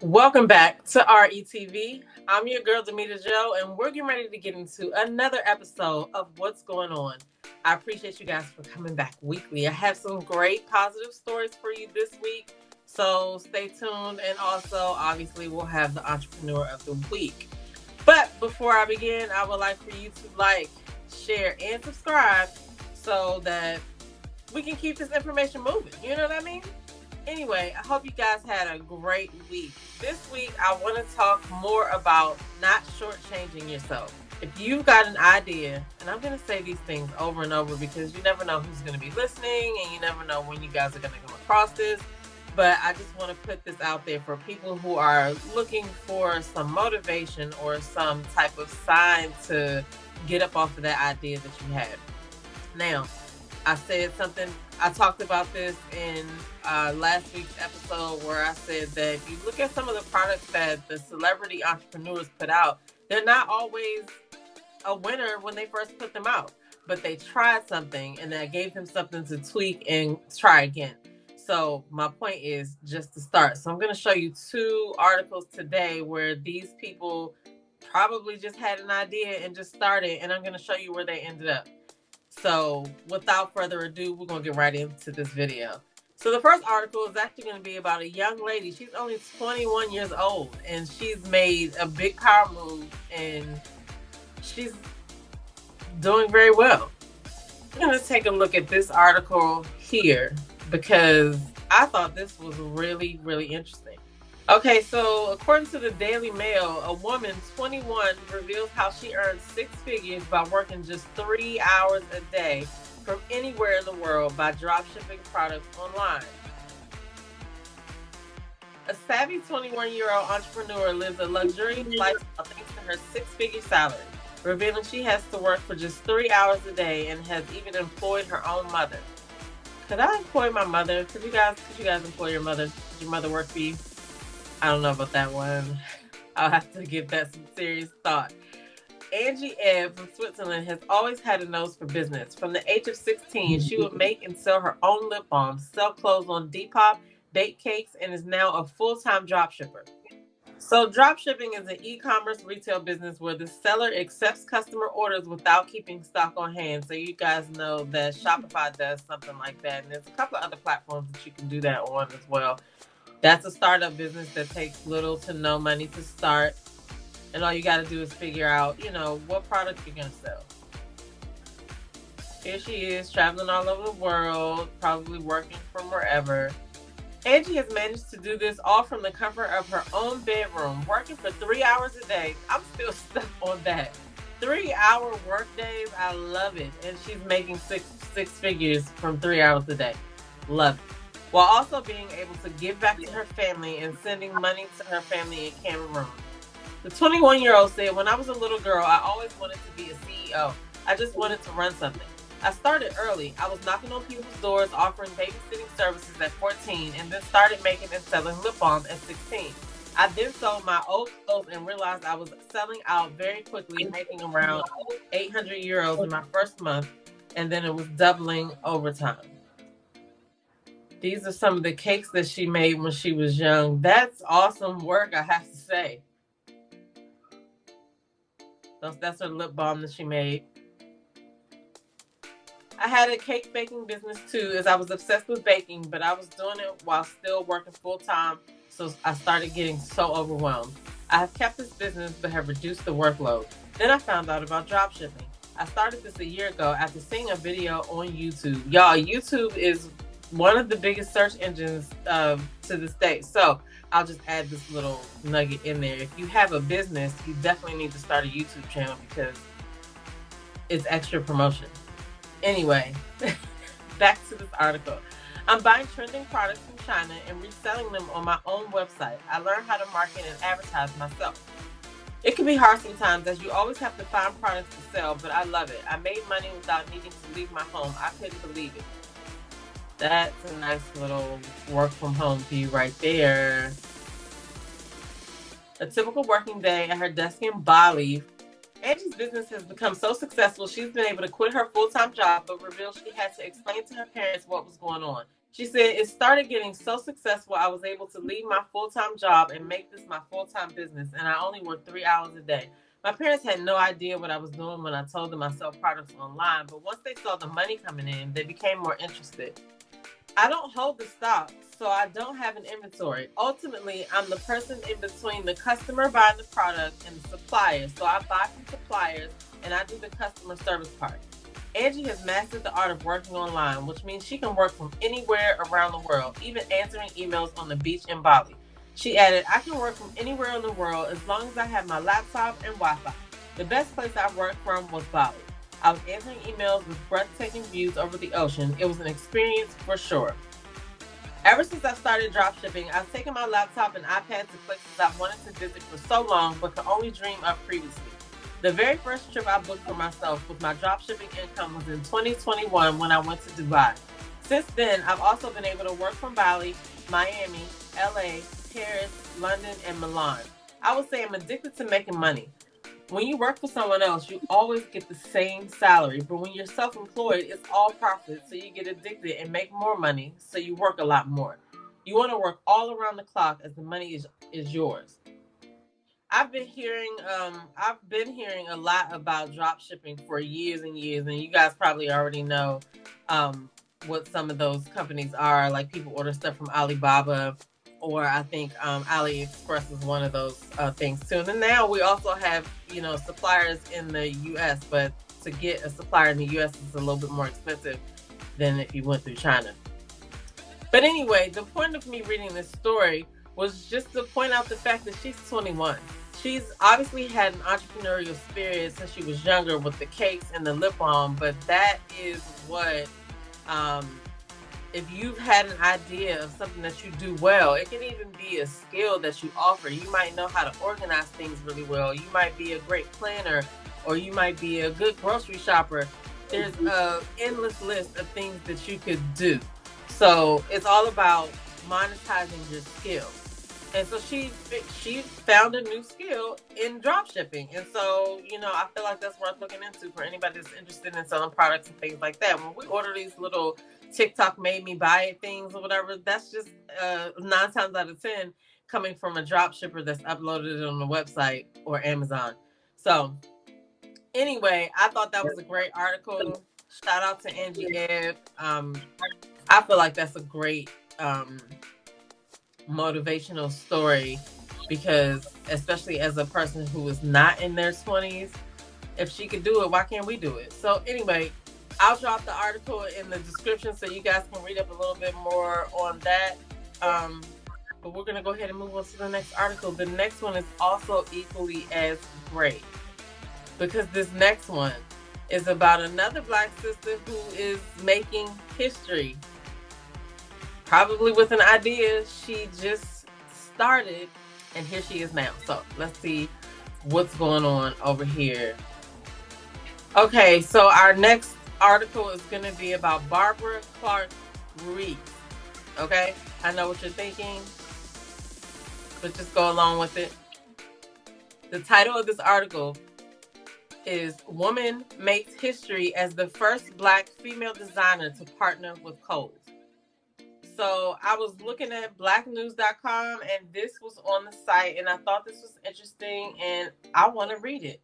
Welcome back to RETV. I'm your girl DamitaJo, and we're getting ready to get into another episode of What's Going On. I appreciate you guys for coming back weekly. I have some great positive stories for you this week, so stay tuned. And also, obviously, we'll have the Entrepreneur of the Week. But before I begin, I would like for you to like, share, and subscribe so that we can keep this information moving. You know what I mean? Anyway, I hope you guys had a great week. This week, I want to talk more about not shortchanging yourself. If you've got an idea, and I'm going to say these things over and over because you never know who's going to be listening and you never know when you guys are going to come across this. But I just want to put this out there for people who are looking for some motivation or some type of sign to get up off of that idea that you had. Now, I said something, I talked about this in last week's episode where I said that if you look at some of the products that the celebrity entrepreneurs put out, they're not always a winner when they first put them out, but they tried something and that gave them something to tweak and try again. So my point is just to start. So I'm going to show you two articles today where these people probably just had an idea and just started, and I'm going to show you where they ended up. So without further ado, we're going to get right into this video. So the first article is actually going to be about a young lady. She's only 21 years old, and she's made a big power move, and she's doing very well. I'm going to take a look at this article here because I thought this was really, really interesting. Okay, so according to the Daily Mail, a woman, 21, reveals how she earns six figures by working just 3 hours a day from anywhere in the world by dropshipping products online. A savvy 21-year-old entrepreneur lives a luxurious lifestyle thanks to her six-figure salary, revealing she has to work for just 3 hours a day and has even employed her own mother. Could I employ my mother? Could you guys employ your mother? Could your mother work for you? I don't know about that one. I'll have to give that some serious thought. Angie Ebb from Switzerland has always had a nose for business. From the age of 16, she would make and sell her own lip balms, sell clothes on Depop, bake cakes, and is now a full-time dropshipper. So dropshipping is an e-commerce retail business where the seller accepts customer orders without keeping stock on hand. So you guys know that Shopify does something like that. And there's a couple of other platforms that you can do that on as well. That's a startup business that takes little to no money to start. And all you got to do is figure out, what product you're going to sell. Here she is, traveling all over the world, probably working from wherever. Angie has managed to do this all from the comfort of her own bedroom, working for 3 hours a day. I'm still stuck on that. 3 hour work days, I love it. And she's making six figures from 3 hours a day. Love it. While also being able to give back to her family and sending money to her family in Cameroon. The 21-year-old said, "When I was a little girl, I always wanted to be a CEO. I just wanted to run something. I started early. I was knocking on people's doors, offering babysitting services at 14, and then started making and selling lip balm at 16. I then sold my old clothes and realized I was selling out very quickly, making around 800 euros in my first month, and then it was doubling over time." These are some of the cakes that she made when she was young. That's awesome work, I have to say. That's her lip balm that she made. I had a cake baking business too, as I was obsessed with baking, but I was doing it while still working full time, so I started getting so overwhelmed. I have kept this business, but have reduced the workload. Then I found out about dropshipping. I started this a year ago after seeing a video on YouTube. Y'all, YouTube is one of the biggest search engines to this day. So I'll just add this little nugget in there. If you have a business, you definitely need to start a YouTube channel because it's extra promotion. Anyway, back to this article. I'm buying trending products from China and reselling them on my own website. I learned how to market and advertise myself. It can be hard sometimes as you always have to find products to sell, but I love it. I made money without needing to leave my home. I couldn't believe it. That's a nice little work from home view right there. A typical working day at her desk in Bali. Angie's business has become so successful, she's been able to quit her full-time job, but reveals she had to explain to her parents what was going on. She said, it started getting so successful, I was able to leave my full-time job and make this my full-time business, and I only work 3 hours a day. My parents had no idea what I was doing when I told them I sell products online, but once they saw the money coming in, they became more interested. I don't hold the stock, so I don't have an inventory. Ultimately, I'm the person in between the customer buying the product and the supplier. So I buy from suppliers and I do the customer service part. Angie has mastered the art of working online, which means she can work from anywhere around the world, even answering emails on the beach in Bali. She added, I can work from anywhere in the world as long as I have my laptop and Wi-Fi. The best place I worked from was Bali. I was answering emails with breathtaking views over the ocean. It was an experience for sure. Ever since I started dropshipping, I've taken my laptop and iPad to places I've wanted to visit for so long but could only dream of previously. The very first trip I booked for myself with my dropshipping income was in 2021 when I went to Dubai. Since then, I've also been able to work from Bali, Miami, LA, Paris, London, and Milan. I would say I'm addicted to making money. When you work for someone else, you always get the same salary. But when you're self-employed, it's all profit. So you get addicted and make more money. So you work a lot more. You want to work all around the clock as the money is yours. I've been hearing a lot about drop shipping for years and years, and you guys probably already know what some of those companies are. Like people order stuff from Alibaba, or I think AliExpress is one of those things too. And then now we also have suppliers in the U.S., but to get a supplier in the U.S. is a little bit more expensive than if you went through China. But anyway, the point of me reading this story was just to point out the fact that she's 21. She's obviously had an entrepreneurial spirit since she was younger with the cakes and the lip balm, but that is what, if you've had an idea of something that you do well, it can even be a skill that you offer. You might know how to organize things really well. You might be a great planner, or you might be a good grocery shopper. There's an endless list of things that you could do. So it's all about monetizing your skills. And so she found a new skill in drop shipping. And so, I feel like that's worth looking into for anybody that's interested in selling products and things like that. When we order these little TikTok made me buy it things or whatever, that's just 9 times out of 10 coming from a drop shipper that's uploaded it on the website or Amazon. So anyway, I thought that was a great article. Shout out to Angie Ebb. I feel like that's a great motivational story, because especially as a person who is not in their 20s, if she could do it, why can't we do it? So anyway, I'll drop the article in the description so you guys can read up a little bit more on that. But we're going to go ahead and move on to the next article. The next one is also equally as great, because this next one is about another Black sister who is making history. Probably with an idea she just started, and here she is now. So let's see what's going on over here. Okay, so our next article is going to be about Barbara Clark Ruiz. Okay, I know what you're thinking, but just go along with it. The title of this article is Woman Makes History as the First Black Female Designer to Partner with Kohl's. So I was looking at blacknews.com, and this was on the site, and I thought this was interesting, and I want to read it.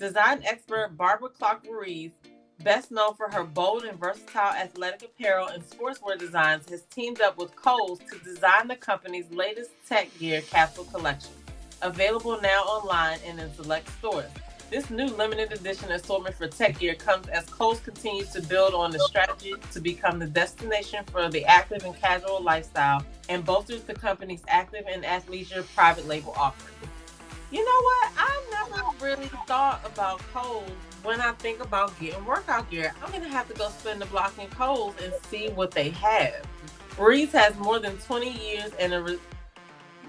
Design expert Barbara Clark Ruiz, best known for her bold and versatile athletic apparel and sportswear designs, has teamed up with Kohl's to design the company's latest tech gear capsule collection, available now online and in select stores. This new limited edition assortment for tech gear comes as Kohl's continues to build on the strategy to become the destination for the active and casual lifestyle, and bolsters the company's active and athleisure private label offering. You know what? I've never really thought about Kohl's when I think about getting workout gear. I'm going to have to go spin the block in Kohl's and see what they have. Ruiz has more than 20 years and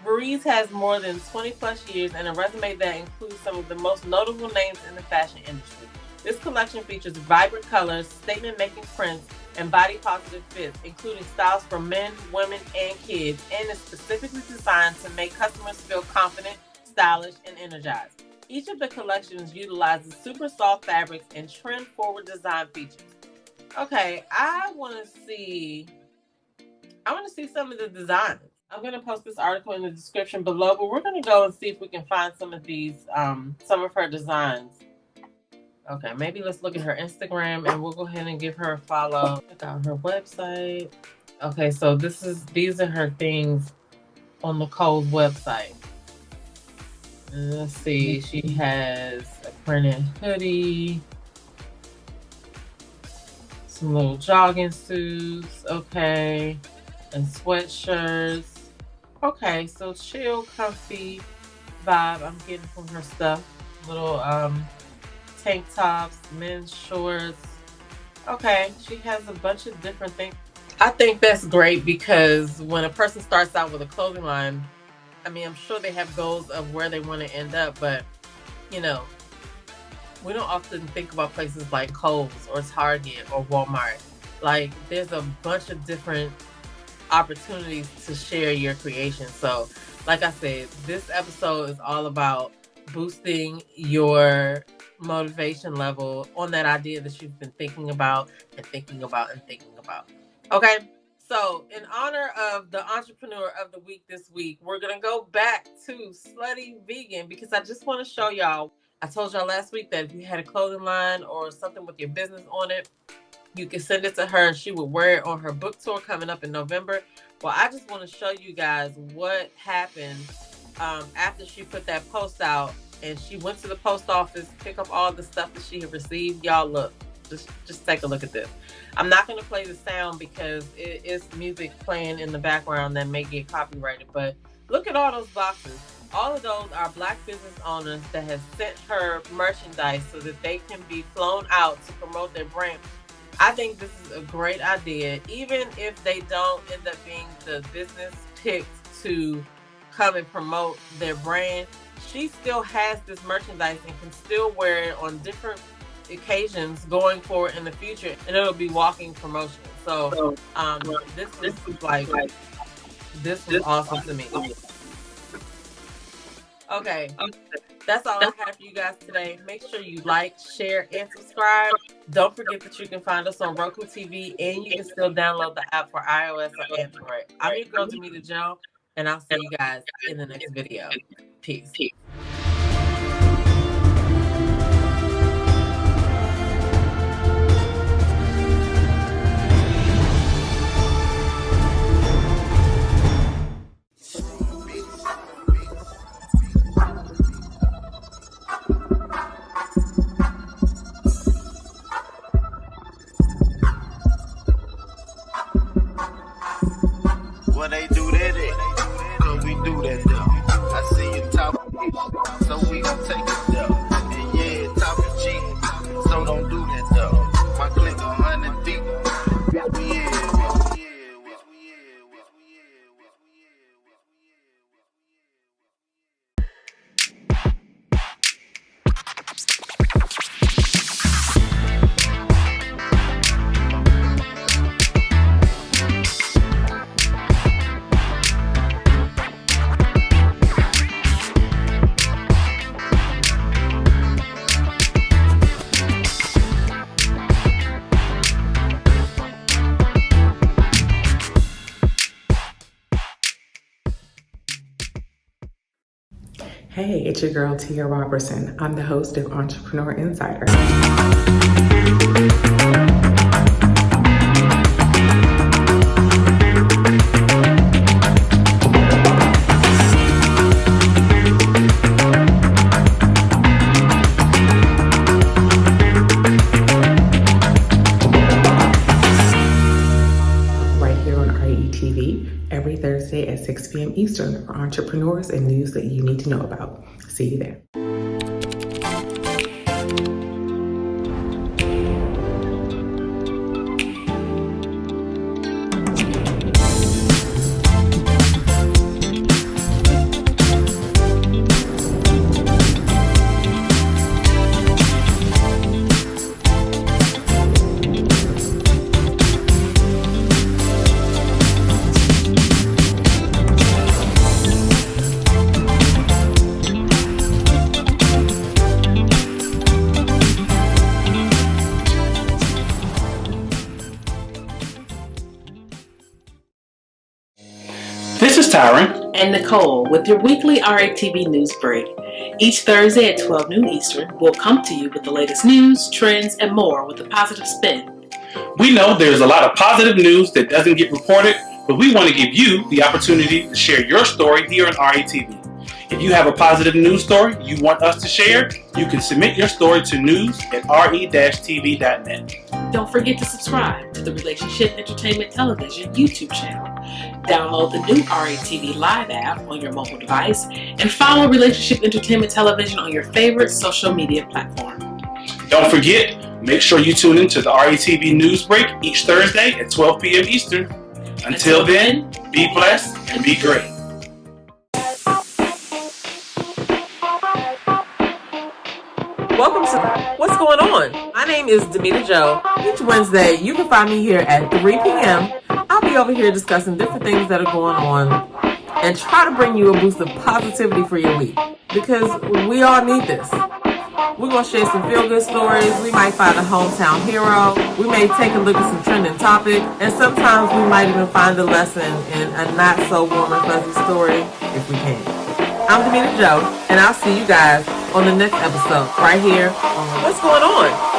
Ruiz has more than 20 plus years and a resume that includes some of the most notable names in the fashion industry. This collection features vibrant colors, statement-making prints, and body-positive fits, including styles for men, women, and kids, and is specifically designed to make customers feel confident, stylish, and energized. Each of the collections utilizes super soft fabrics and trend-forward design features. Okay, I want to see I want to see some of the designs. I'm going to post this article in the description below, but we're going to go and see if we can find some of these, some of her designs. Okay, maybe let's look at her Instagram and we'll go ahead and give her a follow. Check out her website. Okay, so these are her things on Nicole's website. Let's see, she has a printed hoodie, some little jogging suits, okay, and sweatshirts. Okay, so chill, comfy vibe I'm getting from her stuff. Little tank tops, men's shorts. Okay, she has a bunch of different things. I think that's great because when a person starts out with a clothing line, I mean, I'm sure they have goals of where they want to end up, but you know, we don't often think about places like Kohl's or Target or Walmart. Like, there's a bunch of different opportunities to share your creation. So, like I said, this episode is all about boosting your motivation level on that idea that you've been thinking about and thinking about and thinking about. Okay? So, in honor of the Entrepreneur of the Week this week, we're going to go back to Slutty Vegan because I just want to show y'all. I told y'all last week that if you had a clothing line or something with your business on it, you can send it to her and she would wear it on her book tour coming up in November. Well, I just want to show you guys what happened after she put that post out and she went to the post office to pick up all the stuff that she had received. Y'all look. Just take a look at this. I'm not going to play the sound because it is music playing in the background that may get copyrighted, but look at all those boxes. All of those are Black business owners that have sent her merchandise so that they can be flown out to promote their brand. I think this is a great idea, even if they don't end up being the business picked to come and promote their brand. She still has this merchandise and can still wear it on different occasions going forward in the future, and it'll be walking promotion. So this was awesome to me. Okay, that's all I have for you guys today. Make sure you like, share, and subscribe. Don't forget that you can find us on Roku TV, and you can still download the app for iOS or Android. I'm your girl DamitaJo, and I'll see you guys in the next video. Peace. When they do that, cause we do that though. I see you talking, so we gon' take it though. And yeah, talking cheap, so don't do that though. My click 100 deep. Hey, it's your girl Tia Robertson. I'm the host of Entrepreneur Insider. Right here on RETV every Thursday at 6 p.m. Eastern for entrepreneurs and news that you need to know about. See you there. Tyron. And Nicole with your weekly RATV news break. Each Thursday at 12 noon Eastern, we'll come to you with the latest news, trends, and more with a positive spin. We know there's a lot of positive news that doesn't get reported, but we want to give you the opportunity to share your story here on RATV. If you have a positive news story you want us to share, you can submit your story to news@re-tv.net. Don't forget to subscribe to the Relationship Entertainment Television YouTube channel. Download the new RATV Live app on your mobile device and follow Relationship Entertainment Television on your favorite social media platform. Don't forget, make sure you tune into the RATV News Break each Thursday at 12 p.m. Eastern. Until then, be blessed and be great. Welcome to What's Going On? My name is DamitaJo. Each Wednesday, you can find me here at 3 p.m. I'll be over here discussing different things that are going on and try to bring you a boost of positivity for your week because we all need this. We're going to share some feel-good stories. We might find a hometown hero. We may take a look at some trending topic. And sometimes we might even find a lesson in a not-so-warm and fuzzy story if we can. I'm DamitaJo, and I'll see you guys on the next episode right here on What's Going On?